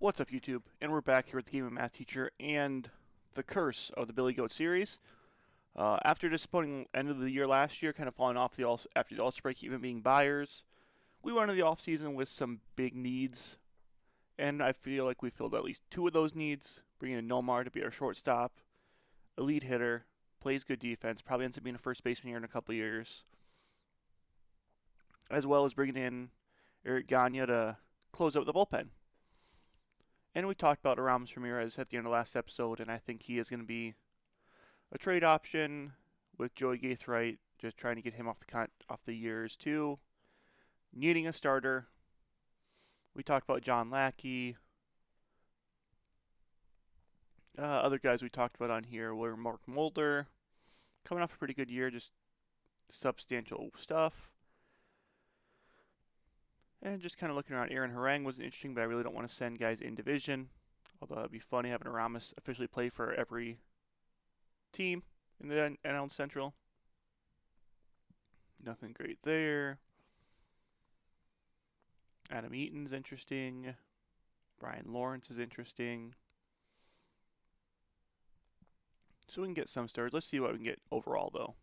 What's up, YouTube? And we're back here with the Game of Math Teacher and the Curse of the Billy Goat series. After disappointing end of the year last year, kind of falling off after the All-Star break, even being buyers, we went into the offseason with some big needs, and I feel like we filled at least two of those needs. Bringing in Nomar to be our shortstop, elite hitter, plays good defense, probably ends up being a first baseman here in a couple years, as well as bringing in Eric Gagné to close out the bullpen. And we talked about Aramis Ramirez at the end of last episode, and I think he is going to be a trade option with Joey Gaithright, just trying to get him off the years too. Needing a starter. We talked about John Lackey. Other guys we talked about on here were Mark Mulder, coming off a pretty good year, just substantial stuff. And just kind of looking around, Aaron Harang was interesting, but I really don't want to send guys in division. Although it'd be funny having Aramis officially play for every team in the NL Central. Nothing great there. Adam Eaton's interesting. Brian Lawrence is interesting. So we can get some starters. Let's see what we can get overall, though.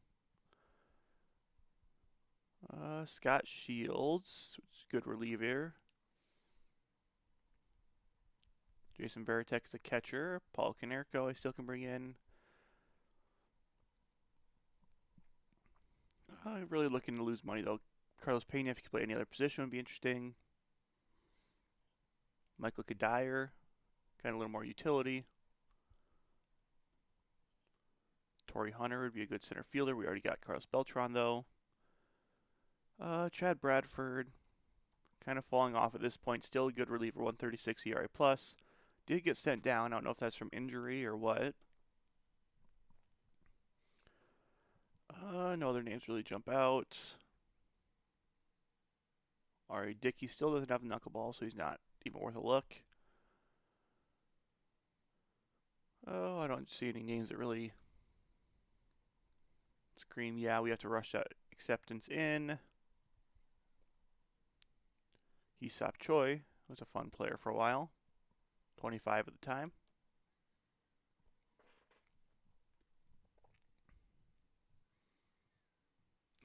Scott Shields, which is a good reliever. Jason Varitek's a catcher. Paul Konerko I still can bring in. I'm really looking to lose money, though. Carlos Pena, if he could play any other position, would be interesting. Michael Kadire, kind of a little more utility. Torrey Hunter would be a good center fielder. We already got Carlos Beltran, though. Chad Bradford, kind of falling off at this point. Still a good reliever, 136 ERA plus. Did get sent down. I don't know if that's from injury or what. No other names really jump out. R.A. Dickey still doesn't have the knuckleball, so he's not even worth a look. Oh, I don't see any names that really scream, yeah, we have to rush that acceptance in. Hee-Sop Choi was a fun player for a while. 25 at the time.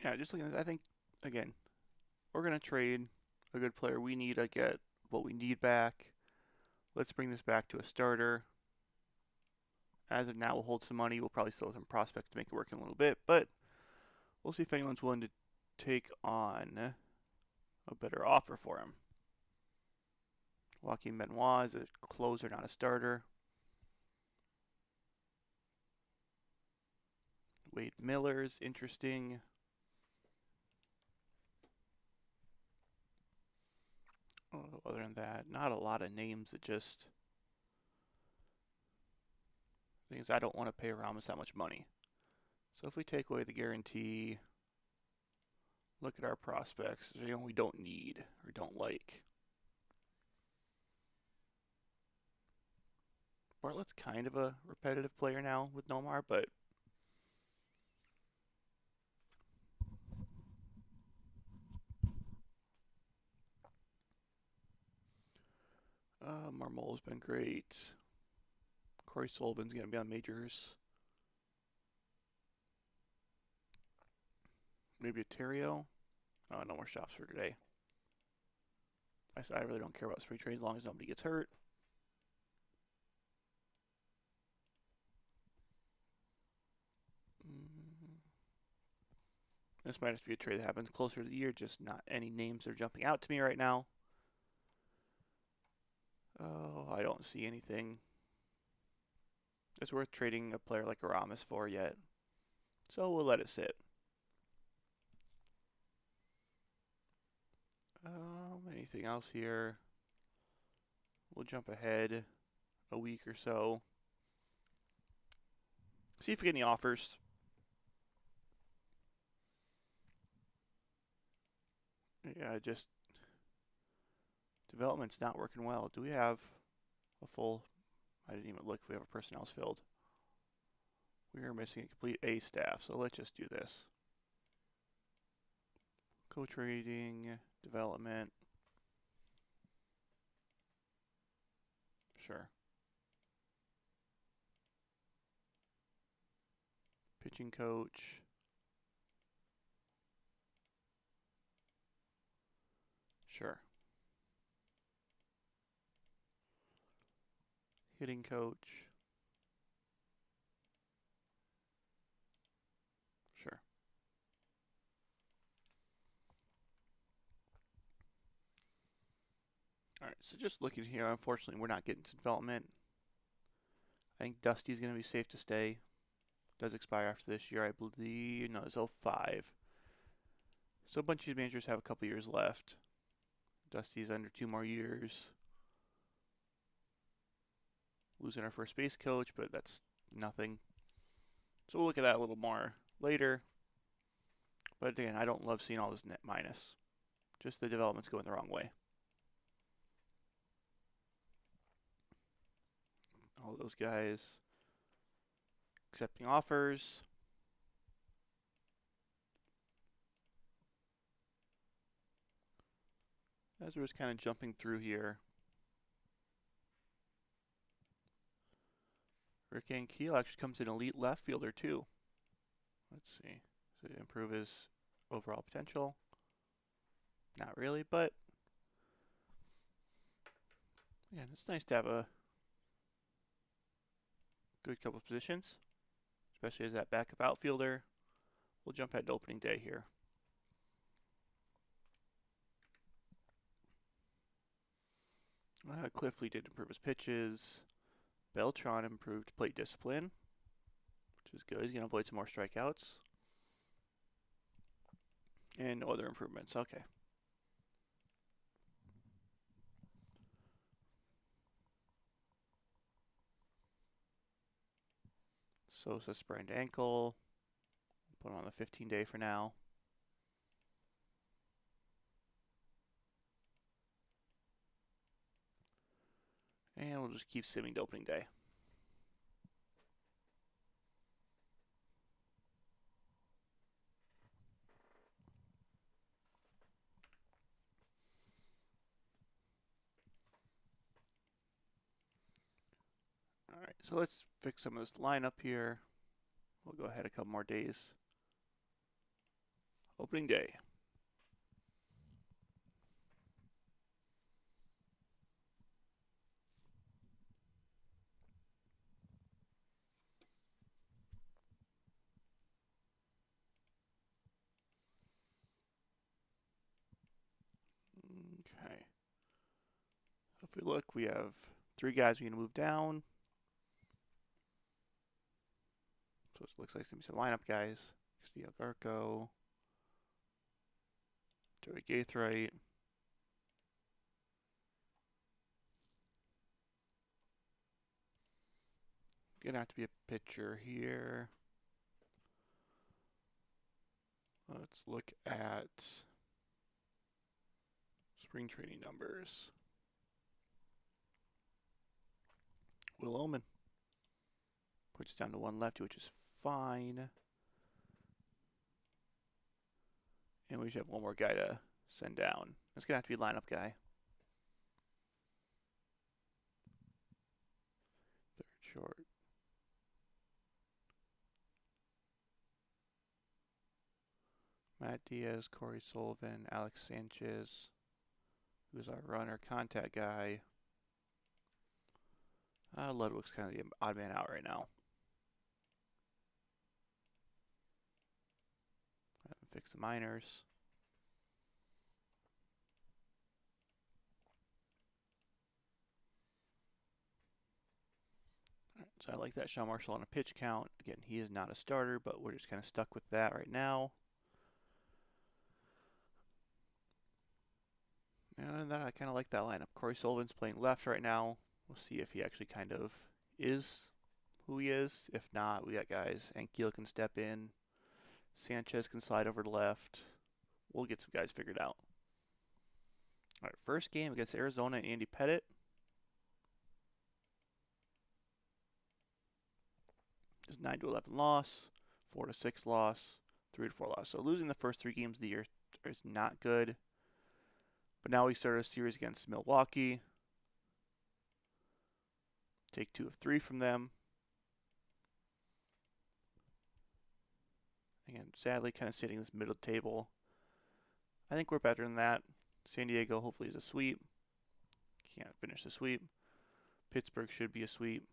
Yeah, just looking at this, I think, again, we're going to trade a good player. We need to get what we need back. Let's bring this back to a starter. As of now, we'll hold some money. We'll probably still have some prospects to make it work in a little bit, but we'll see if anyone's willing to take on a better offer for him. Joaquin Benoit is a closer, not a starter. Wade Miller is interesting. Other than that, not a lot of names that just... The thing is, I don't want to pay Ramos that much money. So if we take away the guarantee, look at our prospects, we don't need or don't like. Bartlett's kind of a repetitive player now with Nomar, but Marmole's been great. Corey Sullivan's going to be on majors. Maybe a Terrio. No more shops for today. I really don't care about spring trade as long as nobody gets hurt. This might just be a trade that happens closer to the year, just not any names are jumping out to me right now. Oh, I don't see anything that's worth trading a player like Aramis for yet. So we'll let it sit. Anything else here? We'll jump ahead a week or so. See if we get any offers. Yeah, just development's not working well. Do we have a full... I didn't even look if we have a personnel's filled. We are missing a complete A staff, so let's just do this. Co-trading, development. Sure. Pitching coach. Sure. Hitting coach. Sure. All right, so just looking here, unfortunately, we're not getting to development. I think Dusty's going to be safe to stay. Does expire after this year, I believe. No, it's 05. So a bunch of these managers have a couple years left. Dusty's under 2 more years. Losing our first base coach, but that's nothing. So we'll look at that a little more later. But again, I don't love seeing all this net minus. Just the development's going the wrong way. All those guys accepting offers. As we're just kind of jumping through here. Eric Gagné actually comes in elite left fielder too. Let's see. Does it improve his overall potential? Not really, but yeah, it's nice to have a good couple of positions, especially as that backup outfielder. We'll jump ahead to opening day here. Cliffley did improve his pitches. Beltran improved plate discipline, which is good. He's going to avoid some more strikeouts. And no other improvements. Okay. Sosa sprained ankle. Put him on the 15-day for now. And we'll just keep simming to opening day. All right, so let's fix some of this lineup here. We'll go ahead a couple more days. Opening day. Okay. If we look, we have 3 guys we're going to move down. So it looks like it's going to be some lineup guys. Castillo Garco. Joey Gaithright. Gonna have to be a pitcher here. Let's look at spring training numbers. Will Omen puts down to 1 lefty, which is fine. And we should have 1 more guy to send down. It's gonna have to be lineup guy. Third short. Matt Diaz, Corey Sullivan, Alex Sanchez, who's our runner contact guy. Ludwig's kind of the odd man out right now. I haven't fixed the minors. All right, so I like that Sean Marshall on a pitch count. Again, he is not a starter, but we're just kind of stuck with that right now. And then I kind of like that lineup. Corey Sullivan's playing left right now. We'll see if he actually kind of is who he is. If not, we got guys. Ankiel can step in. Sanchez can slide over to left. We'll get some guys figured out. All right, first game against Arizona and Andy Pettit. Is 9-11 loss, 4-6 loss, 3-4 loss. So losing the first 3 games of the year is not good. But now we start a series against Milwaukee. Take 2 of 3 from them. Again, sadly, kind of sitting this middle table. I think we're better than that. San Diego hopefully is a sweep. Can't finish the sweep. Pittsburgh should be a sweep.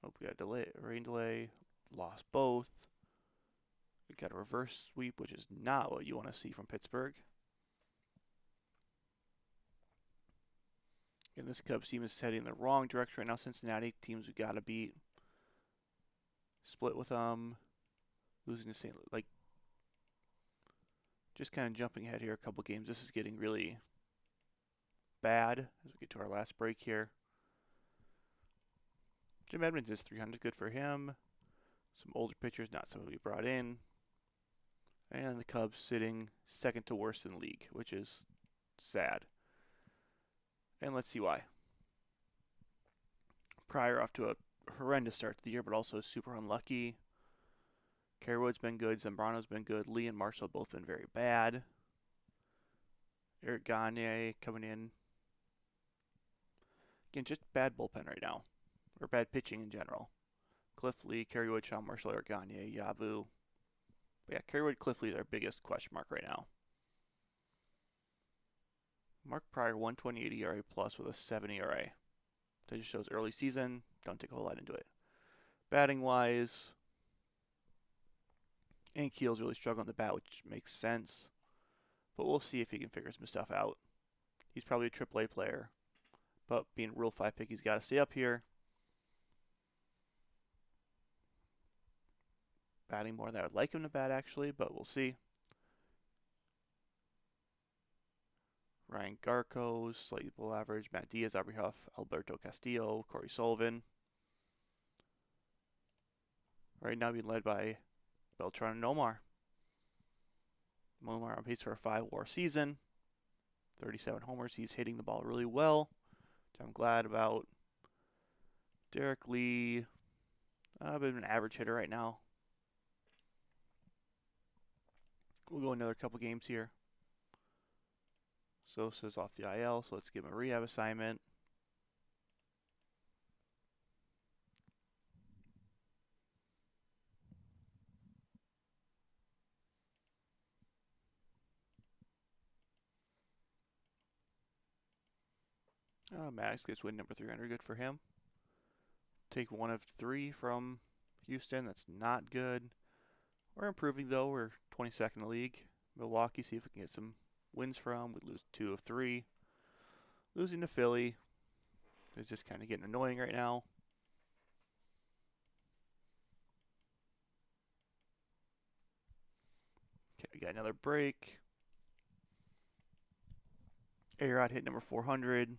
Hope we got delay, rain delay. Lost both. We got a reverse sweep, which is not what you want to see from Pittsburgh. And this Cubs team is heading in the wrong direction right now. Cincinnati teams we gotta beat. Split with them. Losing to St. Like, just kind of jumping ahead here a couple games. This is getting really bad as we get to our last break here. Jim Edmonds is 300, good for him. Some older pitchers, not some we brought in. And the Cubs sitting second to worst in the league, which is sad. And let's see why. Pryor off to a horrendous start to the year, but also super unlucky. Careywood's been good. Zambrano's been good. Lee and Marshall both been very bad. Eric Gagné coming in. Again, just bad bullpen right now. Or bad pitching in general. Cliff Lee, Careywood, Sean Marshall, Eric Gagné, Yabu. But yeah, Careywood, Cliff Lee is our biggest question mark right now. Mark Pryor, 128 ERA plus with a 7 ERA. That just shows early season. Don't take a whole lot into it. Batting wise, Ankiel's really struggling on the bat, which makes sense. But we'll see if he can figure some stuff out. He's probably a AAA player. But being a Rule 5 pick, he's got to stay up here. Batting more than I would like him to bat, actually, but we'll see. Ryan Garcos, slightly below average. Matt Diaz, Aubrey Huff, Alberto Castillo, Corey Sullivan. Right now being led by Beltran and Nomar. Nomar on pace for a 5-WAR season. 37 homers. He's hitting the ball really well, which I'm glad about. Derek Lee, a bit of an average hitter right now. We'll go another couple games here. Sosa's off the IL, so let's give him a rehab assignment. Maddox gets win number 300, good for him. Take 1 of 3 from Houston, that's not good. We're improving though, we're 22nd in the league. Milwaukee, see if we can get some wins from. We lose 2 of 3. Losing to Philly is just kind of getting annoying right now. Okay, we got another break. A-Rod hit number 400.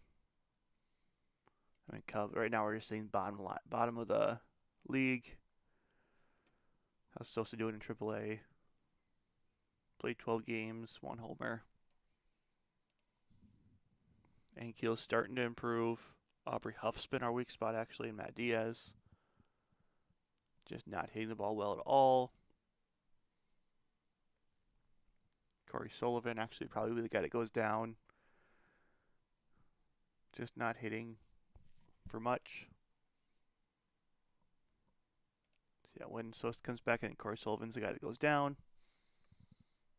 I mean, Cubs, right now we're just seeing bottom of the league. How's Sosa doing in AAA? Played 12 games, 1 homer. Ankiel's starting to improve. Aubrey Huff's been our weak spot, actually, and Matt Diaz. Just not hitting the ball well at all. Corey Sullivan, actually, probably the guy that goes down. Just not hitting for much. So yeah, when Sosa comes back, I think Corey Sullivan's the guy that goes down.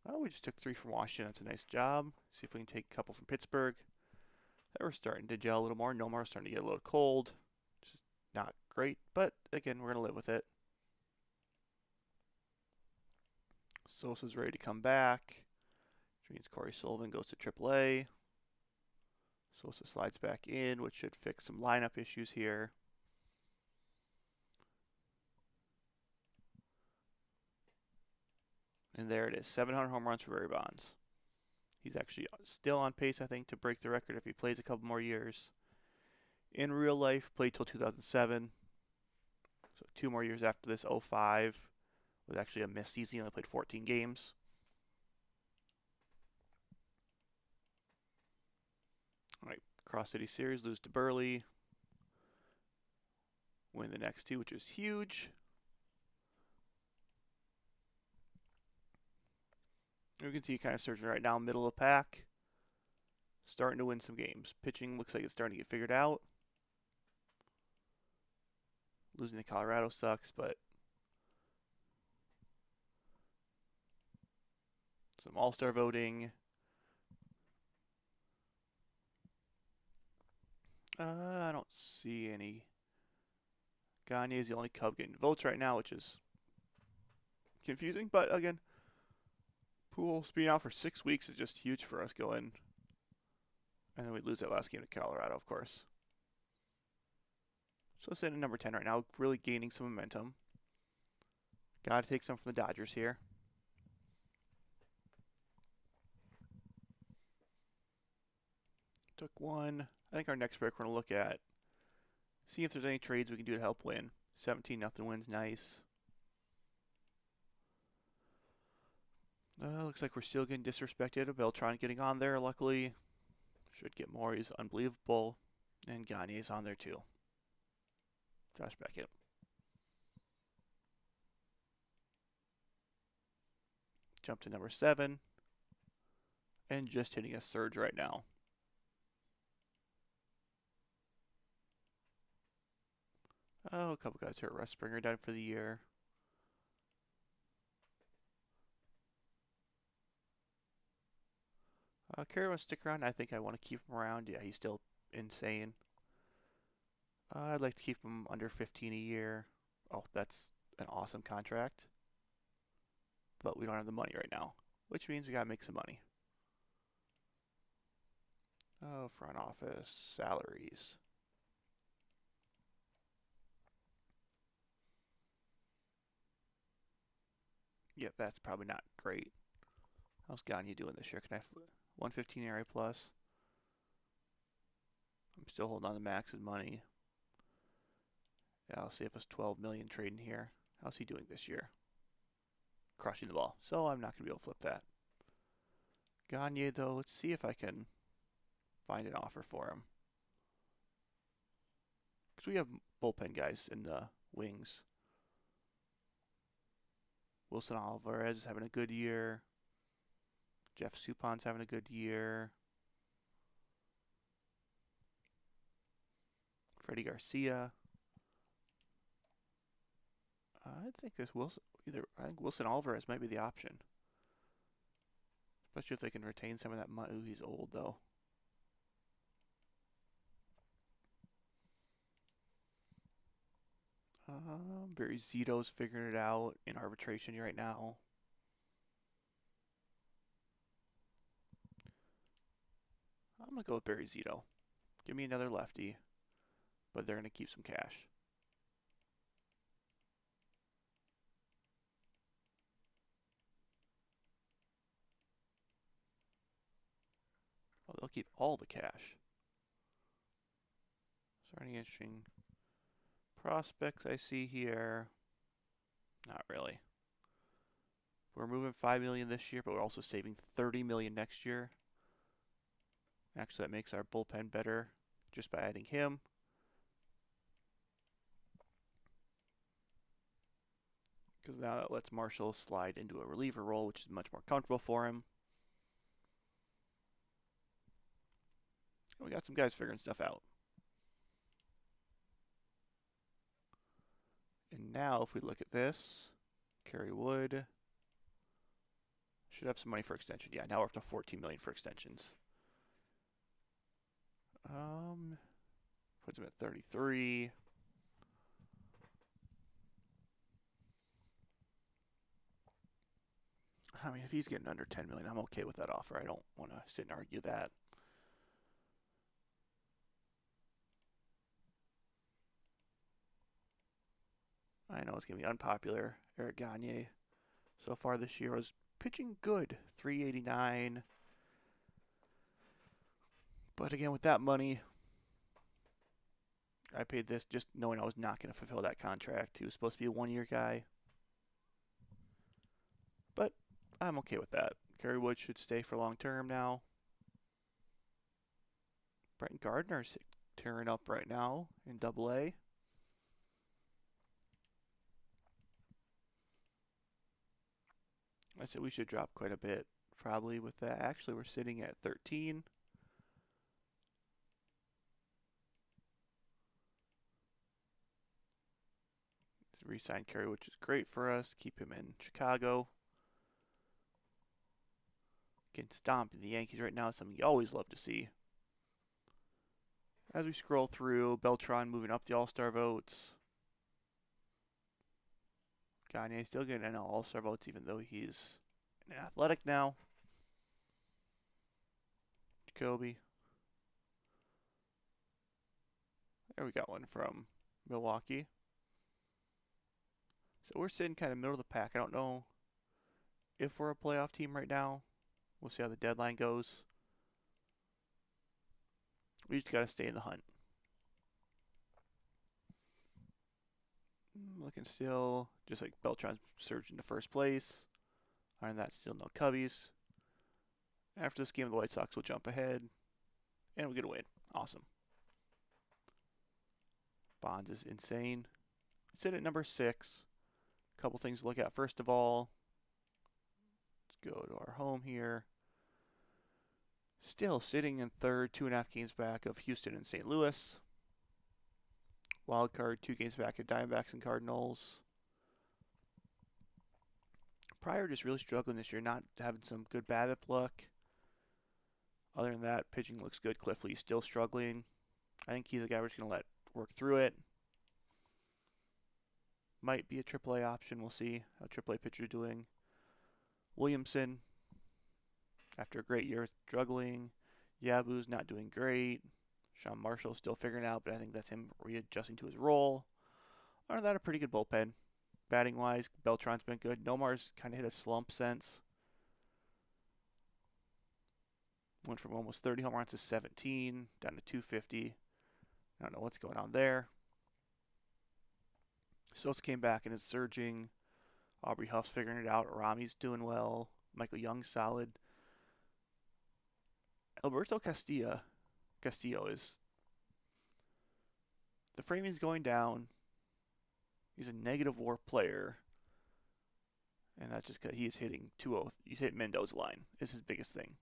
Oh, we just took 3 from Washington. That's a nice job. See if we can take a couple from Pittsburgh. We're starting to gel a little more. Nomar's starting to get a little cold, which is not great, but again, we're going to live with it. Sosa's ready to come back, which means Corey Sullivan goes to AAA. Sosa slides back in, which should fix some lineup issues here. And there it is, 700 home runs for Barry Bonds. He's actually still on pace, I think, to break the record if he plays a couple more years. In real life, played till 2007. So 2 more years after this, 05 was actually a missed season. He only played 14 games. All right, Cross City Series, lose to Burley. Win the next 2, which is huge. You can see kind of surging right now, middle of the pack. starting to win some games. Pitching looks like it's starting to get figured out. Losing to Colorado sucks, but some all-star voting. I don't see any. Gagné is the only Cub getting votes right now, which is confusing. But again, Pujols being out for 6 weeks is just huge for us going. And then we lose that last game to Colorado, of course. So sitting at number 10 right now, really gaining some momentum. Got to take some from the Dodgers here. Took one. I think our next break we're going to look at, see if there's any trades we can do to help win. 17-0 win's nice. Looks like we're still getting disrespected. Beltran getting on there, luckily. Should get more. He's unbelievable. And Gagné's on there too. Josh Beckett. Jump to number 7. And just hitting a surge right now. Oh, a couple guys hurt. Russ Springer done for the year. Kerry wants to stick around. I think I want to keep him around. Yeah, he's still insane. I'd like to keep him under 15 a year. Oh, that's an awesome contract. But we don't have the money right now, which means we got to make some money. Oh, front office, salaries. Yep, that's probably not great. How's Gagné doing this year? Can I 115 ERA plus? I'm still holding on to Max's money. Yeah, I'll see if it's 12 million trading here. How's he doing this year? Crushing the ball. So I'm not going to be able to flip that. Gagné, though, let's see if I can find an offer for him. Because we have bullpen guys in the wings. Wilson Alvarez is having a good year. Jeff Supon's having a good year. Freddie Garcia. I think Wilson Alvarez might be the option. Especially if they can retain some of that money. Ooh, he's old though. Barry Zito's figuring it out in arbitration right now. I'm going to go with Barry Zito. Give me another lefty, but they're going to keep some cash. Oh, they'll keep all the cash. Is there any interesting prospects I see here? Not really. We're moving $5 million this year, but we're also saving $30 million next year. Actually, that makes our bullpen better just by adding him. Because now that lets Marshall slide into a reliever role, which is much more comfortable for him. We got some guys figuring stuff out. And now, if we look at this, Kerry Wood should have some money for extension. Yeah, now we're up to $14 million for extensions. Puts him at 33. I mean, if he's getting under 10 million, I'm okay with that offer. I don't want to sit and argue that. I know it's going to be unpopular. Eric Gagné so far this year was pitching good, 389. But again, with that money, I paid this just knowing I was not going to fulfill that contract. He was supposed to be a one-year guy. But I'm okay with that. Kerry Wood should stay for long term now. Brent Gardner's tearing up right now in Double-A. I said we should drop quite a bit probably with that. Actually, we're sitting at 13. Re-signed Carey, which is great for us. Keep him in Chicago. Getting stomped in the Yankees right now is something you always love to see. As we scroll through, Beltran moving up the All-Star votes. Gagné still getting NL All-Star votes even though he's an Athletic now. Jacoby. There we got one from Milwaukee. So we're sitting kind of middle of the pack. I don't know if we're a playoff team right now. We'll see how the deadline goes. We just got to stay in the hunt. Looking still just like Beltran's surged into first place. Other than that, still no Cubbies. After this game, the White Sox will jump ahead. And we get a win. Awesome. Bonds is insane. Sit at number 6. A couple things to look at. First of all, let's go to our home here. Still sitting in third, 2.5 games back of Houston and St. Louis. Wild card, 2 games back at Diamondbacks and Cardinals. Pryor just really struggling this year, not having some good BABIP luck. Other than that, pitching looks good. Cliff Lee's still struggling. I think he's a guy we're just going to let work through it. Might be a AAA option. We'll see how AAA pitchers are doing. Williamson, after a great year, struggling. Yabu's not doing great. Sean Marshall's still figuring it out, but I think that's him readjusting to his role. Other than that, a pretty good bullpen. Batting-wise, Beltran's been good. Nomar's kind of hit a slump since. Went from almost 30 home runs to 17, down to 250. I don't know what's going on there. Sosa came back and is surging. Aubrey Huff's figuring it out. Rami's doing well. Michael Young's solid. Alberto Castillo is... The framing's going down. He's a negative WAR player. And that's just because he's hitting 2-0. He's hitting Mendoza line. Is his biggest thing.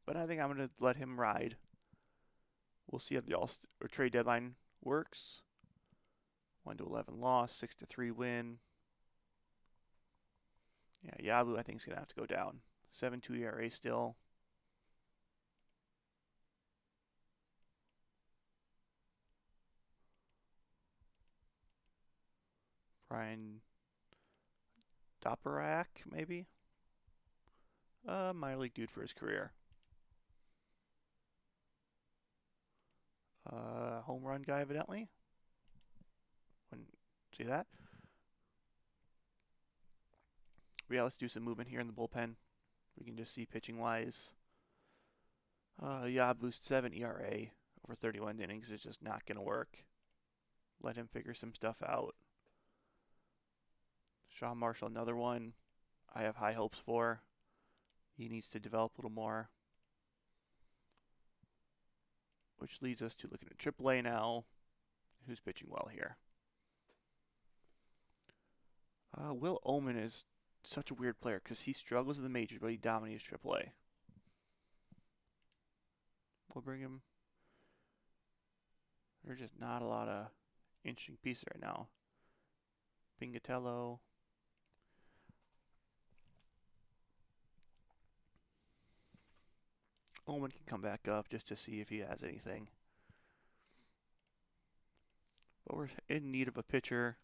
But I think I'm going to let him ride. We'll see how the trade deadline works. 1-11 loss, 6-3 win. Yeah, Yabu I think is going to have to go down. 7.2 ERA still. Brian Doperak, maybe? Minor league dude for his career. Home run guy, evidently. Wouldn't see that. But yeah, let's do some movement here in the bullpen. We can just see pitching-wise. Yabu's 7 ERA over 31 innings is just not going to work. Let him figure some stuff out. Sean Marshall, another one I have high hopes for. He needs to develop a little more. Which leads us to looking at AAA now. Who's pitching well here? Will Omen is such a weird player because he struggles in the majors, but he dominates AAA. We'll bring him. There's just not a lot of interesting pieces right now. Pingatello. Omen can come back up just to see if he has anything. But we're in need of a pitcher.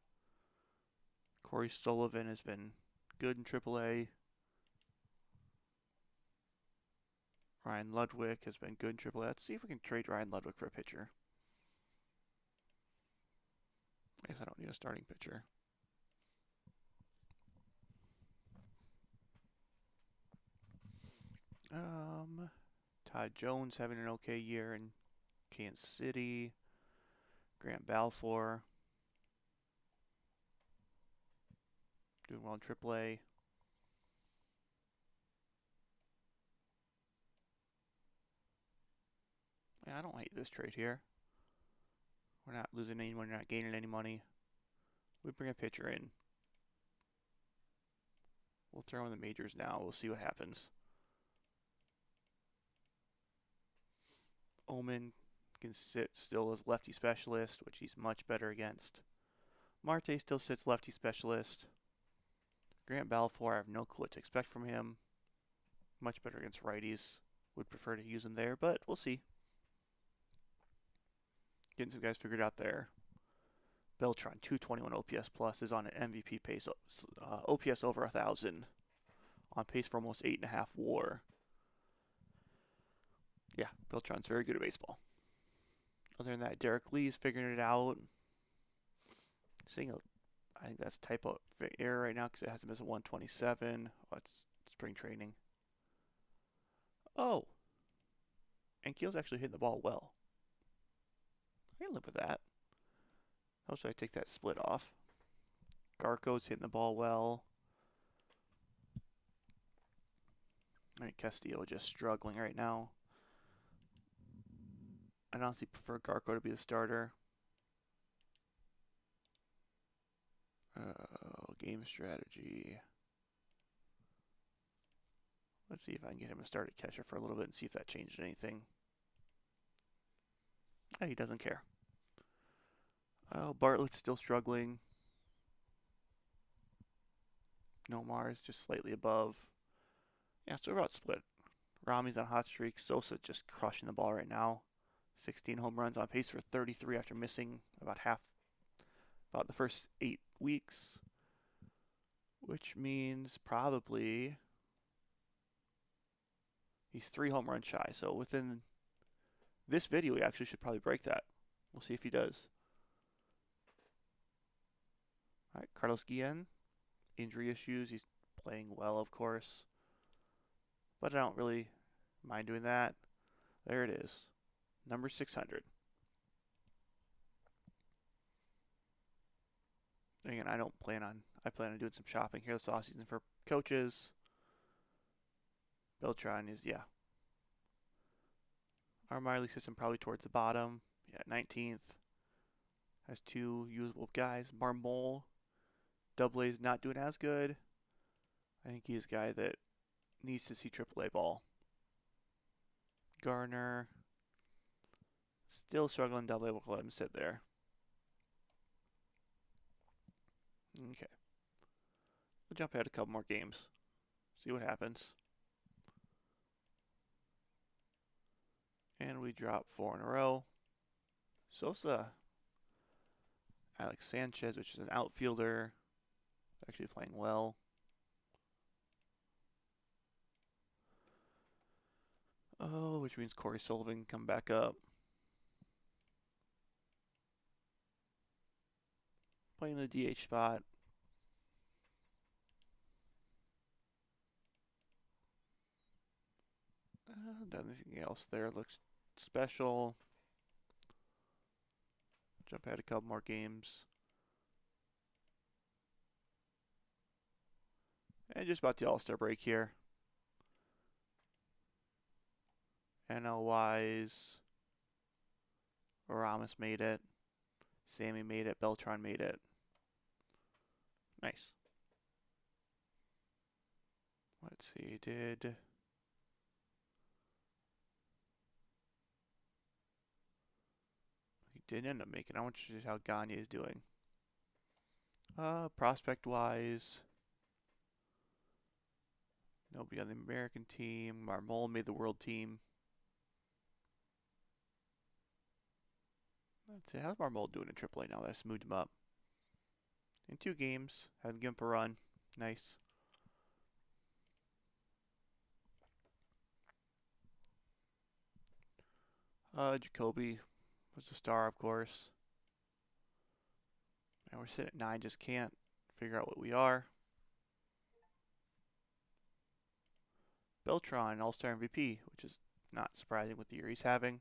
Corey Sullivan has been good in AAA. Ryan Ludwig has been good in AAA. Let's see if we can trade Ryan Ludwig for a pitcher. I guess I don't need a starting pitcher. Todd Jones having an okay year in Kansas City. Grant Balfour doing well in AAA. Yeah, I don't hate this trade here. We're not losing any money, we're not gaining any money. We bring a pitcher in. We'll throw in the majors now. We'll see what happens. Omen can sit still as lefty specialist, which he's much better against. Marte still sits lefty specialist. Grant Balfour, I have no clue what to expect from him. Much better against righties. Would prefer to use him there, but we'll see. Getting some guys figured out there. Beltran, 221 OPS plus, is on an MVP pace. OPS over 1,000. On pace for almost 8.5 WAR. Yeah, Beltran's very good at baseball. Other than that, Derek Lee's figuring it out. I think that's typo error right now because it has him as a 127. Oh, it's spring training. Oh. And Keel's actually hitting the ball well. I can live with that. How should I take that split off? Garco's hitting the ball well. I mean, Castillo just struggling right now. I'd honestly prefer Garco to be the starter. Game strategy. Let's see if I can get him to start at catcher for a little bit and see if that changed anything. Oh, he doesn't care. Oh, Bartlett's still struggling. Nomar is just slightly above. Yeah, so we're about split. Rami's on hot streak. Sosa just crushing the ball right now. 16 home runs, on pace for 33 after missing about the first 8 weeks. Which means probably he's 3 home runs shy. So within this video, he actually should probably break that. We'll see if he does. All right, Carlos Guillen, injury issues. He's playing well, of course. But I don't really mind doing that. There it is. Number 600. Again, I plan on doing some shopping here this offseason for coaches. Beltran is, yeah. Our minor league system probably towards the bottom. Yeah, 19th. Has 2 usable guys. Marmol, Double A is not doing as good. I think he's a guy that needs to see AAA ball. Garner, still struggling Double A. We'll let him sit there. Okay. We'll jump ahead a couple more games. See what happens. And we drop 4 in a row. Sosa. Alex Sanchez, which is an outfielder. Actually playing well. Oh, which means Corey Sullivan can come back up. Playing the DH spot. Nothing else there looks special. Jump ahead a couple more games. And just about the All-Star break here. NL-wise, Ramos made it. Sammy made it. Beltran made it. Nice. Let's see, he didn't end up making. I want you to see how Gagné is doing. Prospect-wise, nobody on the American team. Marmol made the world team. Let's see, how's Marmol doing in AAA now that I smoothed him up? In 2 games, haven't given up a run. Nice. Jacoby was the star, of course. And we're sitting at 9, just can't figure out what we are. Beltran, All-Star MVP, which is not surprising with the year he's having.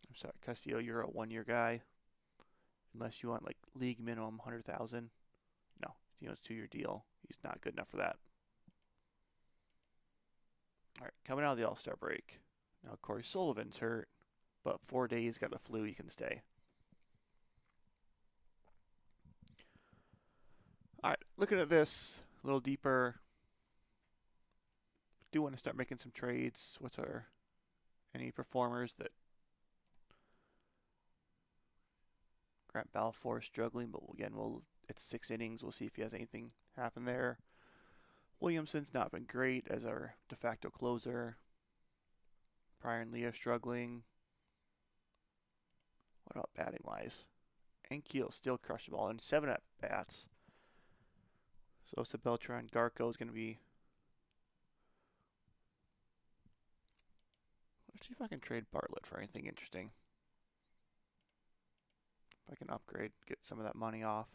I'm sorry, Castillo, you're a 1-year guy. Unless you want like league minimum 100,000. No, it's a 2-year deal. He's not good enough for that. All right, coming out of the All-Star break. Now Corey Sullivan's hurt, but 4 days, got the flu, he can stay. All right, looking at this a little deeper. Do want to start making some trades. What's our any performers that Grant Balfour is struggling, but again, it's 6 innings. We'll see if he has anything happen there. Williamson's not been great as our de facto closer. Pryor and Leah struggling. What about batting wise? And Keel still crushed the ball in 7 at bats. Sosa, Beltran, Garco is going to be. Let's see if I can trade Bartlett for anything interesting. If I can upgrade, get some of that money off.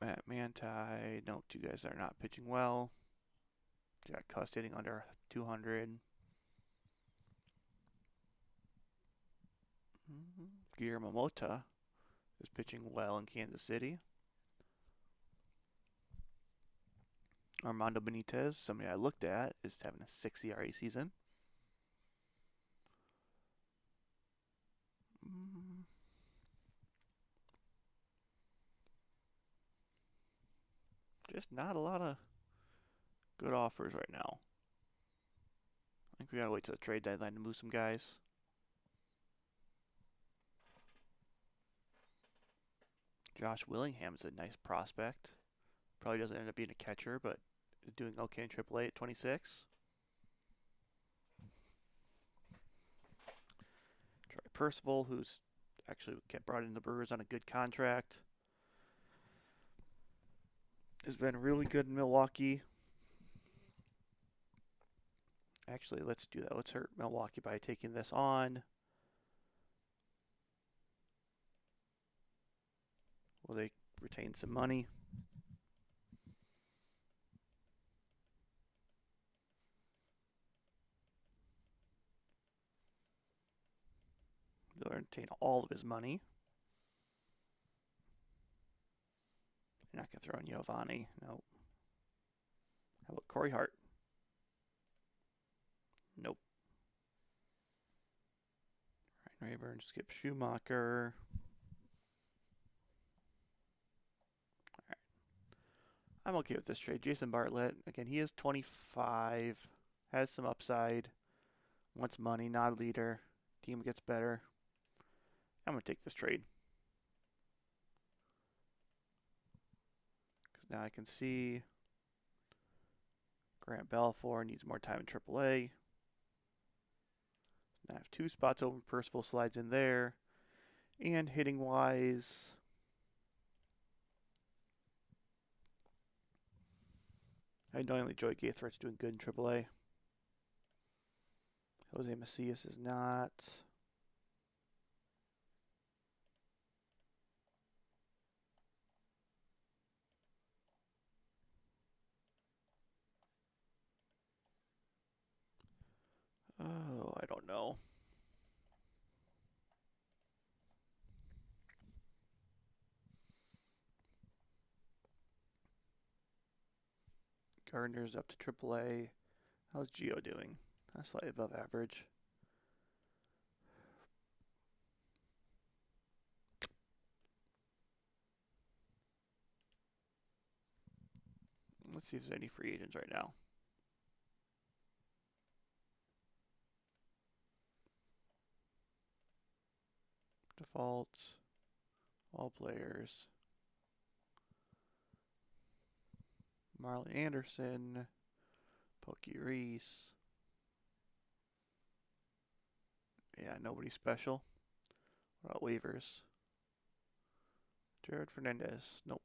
Matt Manti. Nope, you guys are not pitching well. Got Cust hitting under 200. Guillermo Mota is pitching well in Kansas City. Armando Benitez, somebody I looked at, is having a 6 ERA season. Just not a lot of good offers right now. I think we gotta wait till the trade deadline to move some guys. Josh Willingham's a nice prospect. Probably doesn't end up being a catcher, but is doing okay in AAA at 26. Troy Percival, who's actually kept brought in the Brewers on a good contract, has been really good in Milwaukee. Actually, let's do that. Let's hurt Milwaukee by taking this on. Will they retain some money? They'll retain all of his money. You're not going to throw in Giovanni. Nope. How about Corey Hart? Nope. Ryan Rayburn, Skip Schumacher. All right. I'm okay with this trade. Jason Bartlett, again, he is 25, has some upside, wants money, not a leader. Team gets better. I'm going to take this trade. Because now I can see Grant Balfour needs more time in AAA. Now I have 2 spots open. Percival slides in there. And hitting wise, I know only Joey Gaithride's doing good in AAA. Jose Macias is not. Oh, I don't know. Gardner's up to AAA. How's Gio doing? Slightly above average. Let's see if there's any free agents right now. Defaults. All players. Marlon Anderson. Pokey Reese. Yeah, nobody special. What about waivers? Jared Fernandez. Nope.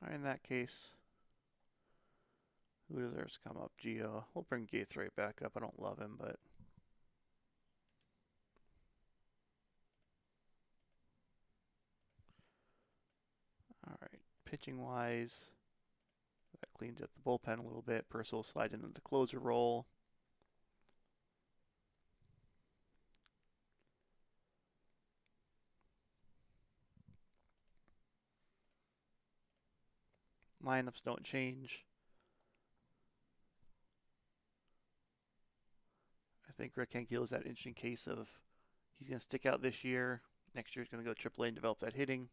All right, in that case, who deserves to come up? Gio. We'll bring Gaithride back up. I don't love him, but all right. Pitching wise, that cleans up the bullpen a little bit. Percival slides into the closer role. Lineups don't change. I think Rick Ankiel is that interesting case of he's going to stick out this year. Next year he's going to go AAA and develop that hitting.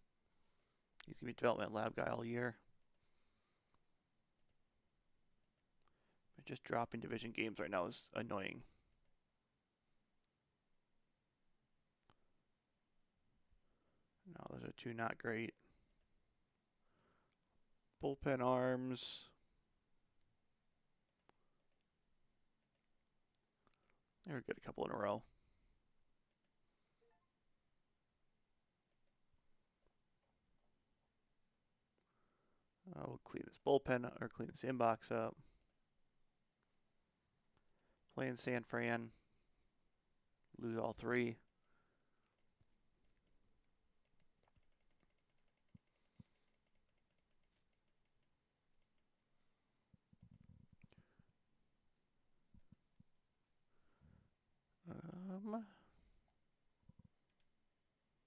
He's going to be a development lab guy all year. Just dropping division games right now is annoying. No, those are two not great. Bullpen arms. There we get a couple in a row. We'll clean this bullpen or clean this inbox up. Playing San Fran. Lose all three.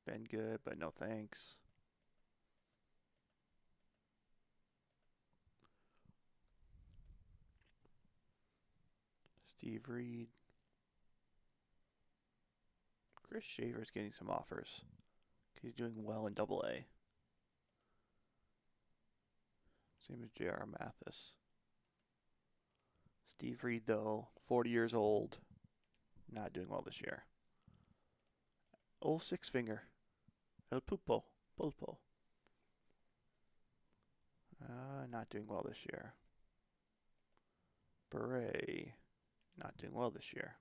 Been good, but no thanks. Steve Reed. Chris Shaver's getting some offers. He's doing well in Double-A. Same as J.R. Mathis. Steve Reed, though, 40 years old, not doing well this year. Old Six Finger. El Pulpo. Not doing well this year. Beret. Not doing well this year.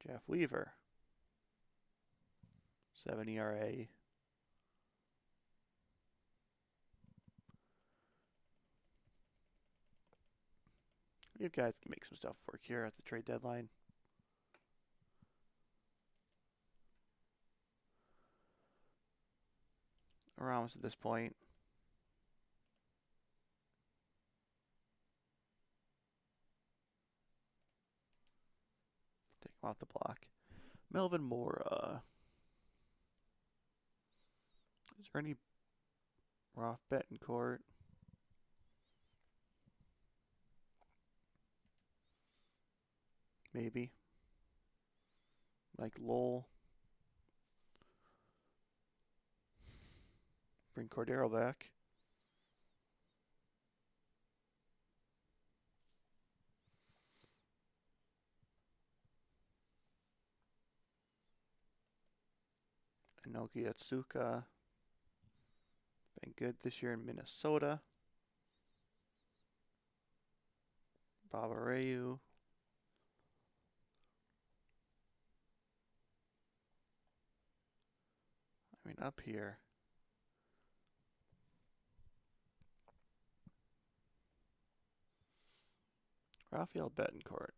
Jeff Weaver. 7 ERA. You guys can make some stuff work here at the trade deadline. Ramos at this point. Take him off the block. Melvin Mora. Is there any Roth Betancourt? Maybe. Mike Lowell. Bring Cordero back. Inoki Atsuka. Been good this year in Minnesota. Bob Abreu. I mean, up here. Rafael Betancourt.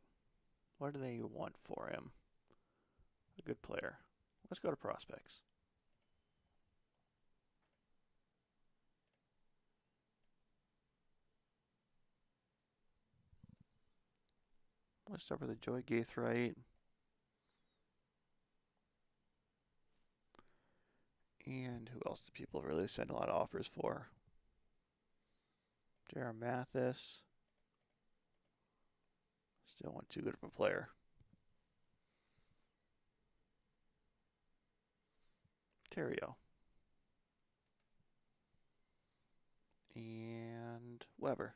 What do they want for him? A good player. Let's go to prospects. Let's start with the Joey Gaithright. And who else do people really send a lot of offers for? J.R. Mathis. Still want too good of a player. Terrio. And Weber.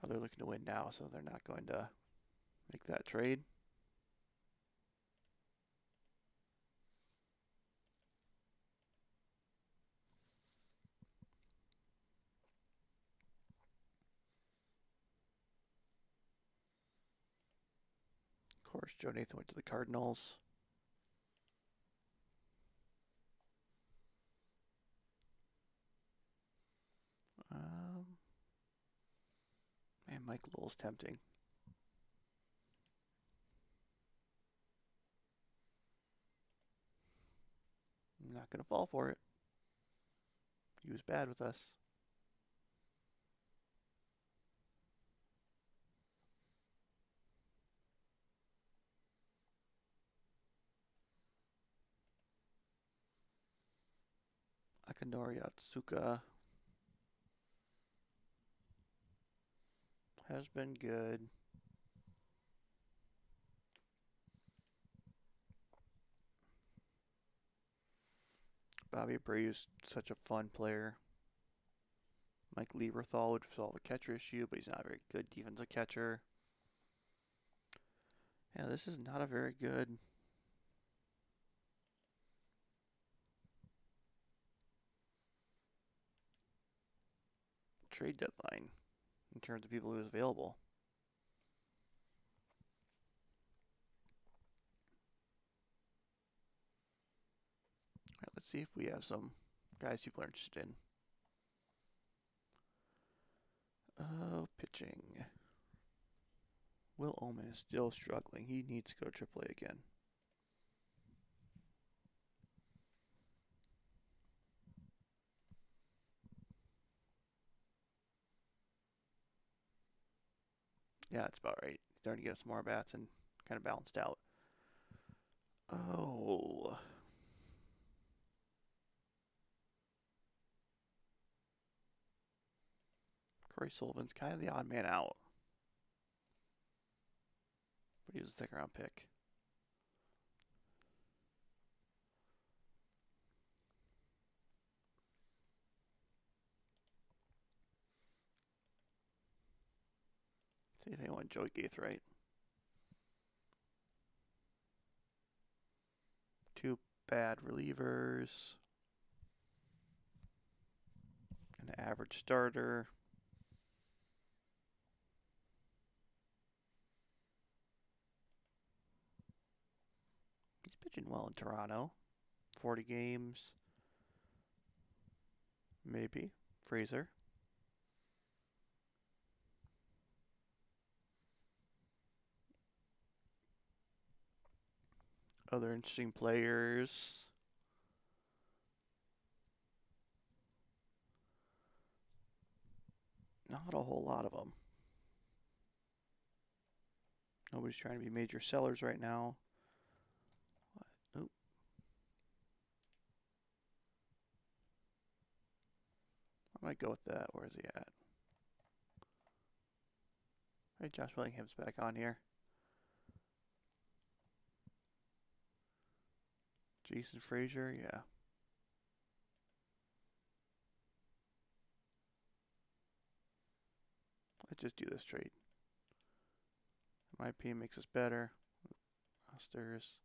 Oh, they're looking to win now, so they're not going to make that trade. Of course, Joe Nathan went to the Cardinals. Man, Mike Lowell's tempting. I'm not going to fall for it. He was bad with us. Akinori Atsuka has been good. Bobby Abreu's such a fun player. Mike Lieberthal would solve a catcher issue, but he's not a very good defensive catcher. Yeah, this is not a very good trade deadline in terms of people who's available. All right, let's see if we have some guys people are interested in. Pitching. Will Omen is still struggling. He needs to go to AAA again. Yeah, that's about right. He's starting to get some more bats and kind of balanced out. Oh. Corey Sullivan's kind of the odd man out. But he was a second round pick. See if anyone Joey Gaithright. Two bad relievers. An average starter. He's pitching well in Toronto. 40 games. Maybe. Fraser. Other interesting players. Not a whole lot of them. Nobody's trying to be major sellers right now. What? Oop. I might go with that. Where is he at? Hey, Josh Willingham's back on here. Jason Frazier, yeah. Let's just do this trade. In my opinion, makes us better. Astros.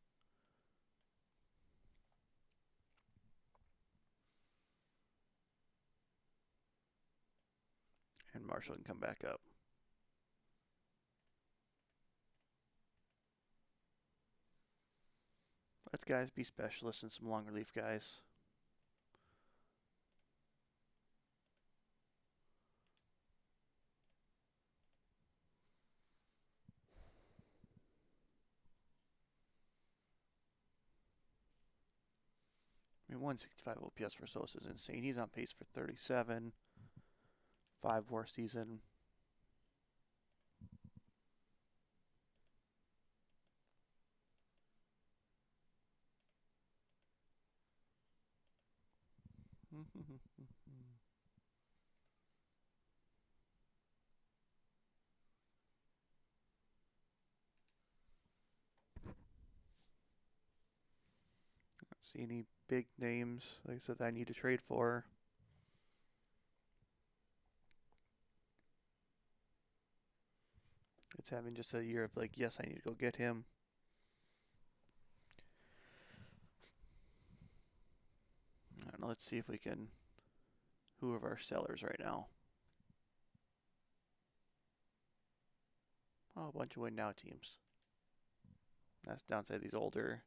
And Marshall can come back up. Let's guys be specialists and some long relief guys. I mean, 165 OPS for Sosa is insane. He's on pace for 37. 5 WAR season. See any big names, like I said, that I need to trade for. It's having just a year of like, yes, I need to go get him. I don't know, let's see if we can, who are our sellers right now? Oh, a bunch of win now teams. That's the downside of these older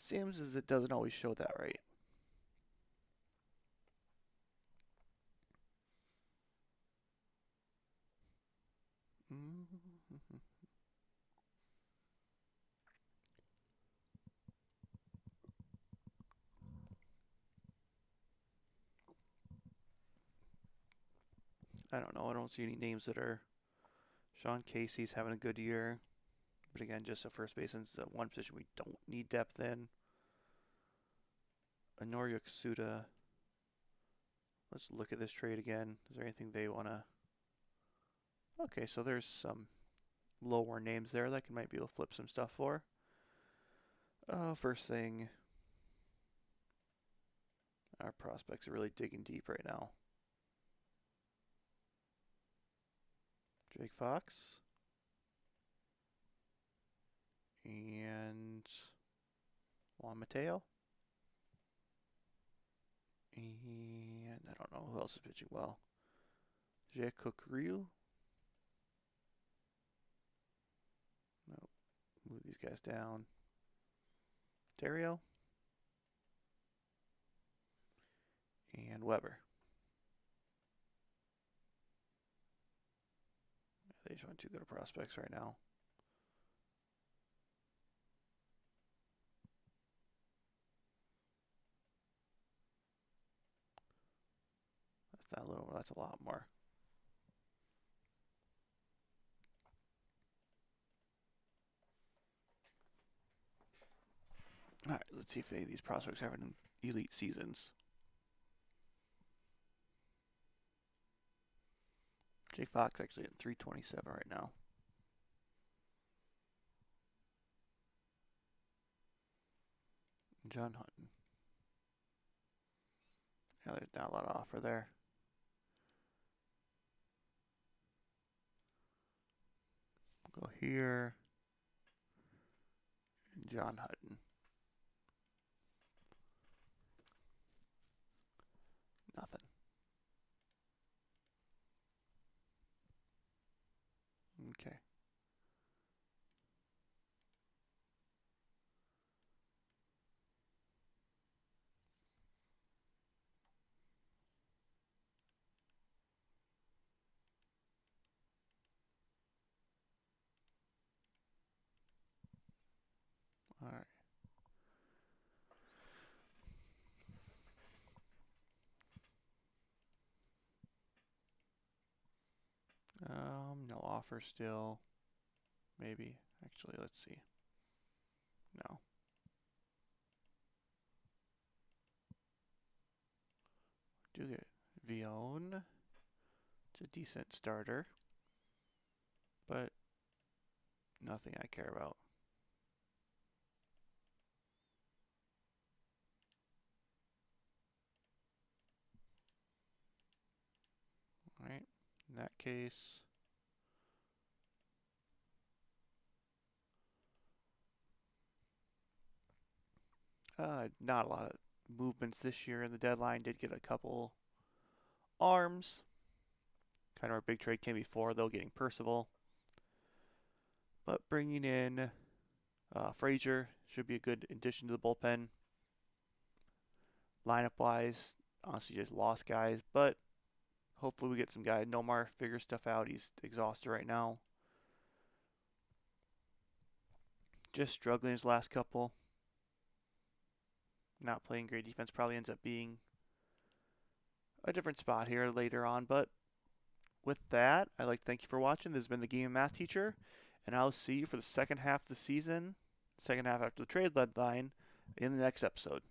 Sims is it doesn't always show that right. I don't know. I don't see any names that are. Sean Casey's having a good year. But again, just a first baseman is one position we don't need depth in. Honorio Kasuda. Let's look at this trade again. Is there anything they want to... Okay, so there's some lower names there that might be able to flip some stuff for. First thing... Our prospects are really digging deep right now. Jake Fox. And Juan Mateo. And I don't know who else is pitching well. Jacob Ryu. Nope. Move these guys down. Dario. And Weber. They just want two good prospects right now. That's not a little, that's a lot more. All right, let's see if any of these prospects have an elite seasons. Jake Fox actually at 327 right now. John Hutton. Yeah, there's not a lot of offer there. We'll go here. And John Hutton. Nothing. Okay. All right. No offer still. Maybe. Actually, let's see. No. Do get Vione. It's a decent starter. But nothing I care about. All right. In that case, not a lot of movements this year in the deadline. Did get a couple arms. Kind of our big trade came before, though, getting Percival. But bringing in Frazier should be a good addition to the bullpen. Lineup-wise, honestly just lost guys, but hopefully we get some guys. Nomar figures stuff out. He's exhausted right now. Just struggling his last couple. Not playing great defense. Probably ends up being a different spot here later on. But with that, I'd like to thank you for watching. This has been the Game and Math Teacher, and I'll see you for the second half of the season, second half after the trade deadline, in the next episode.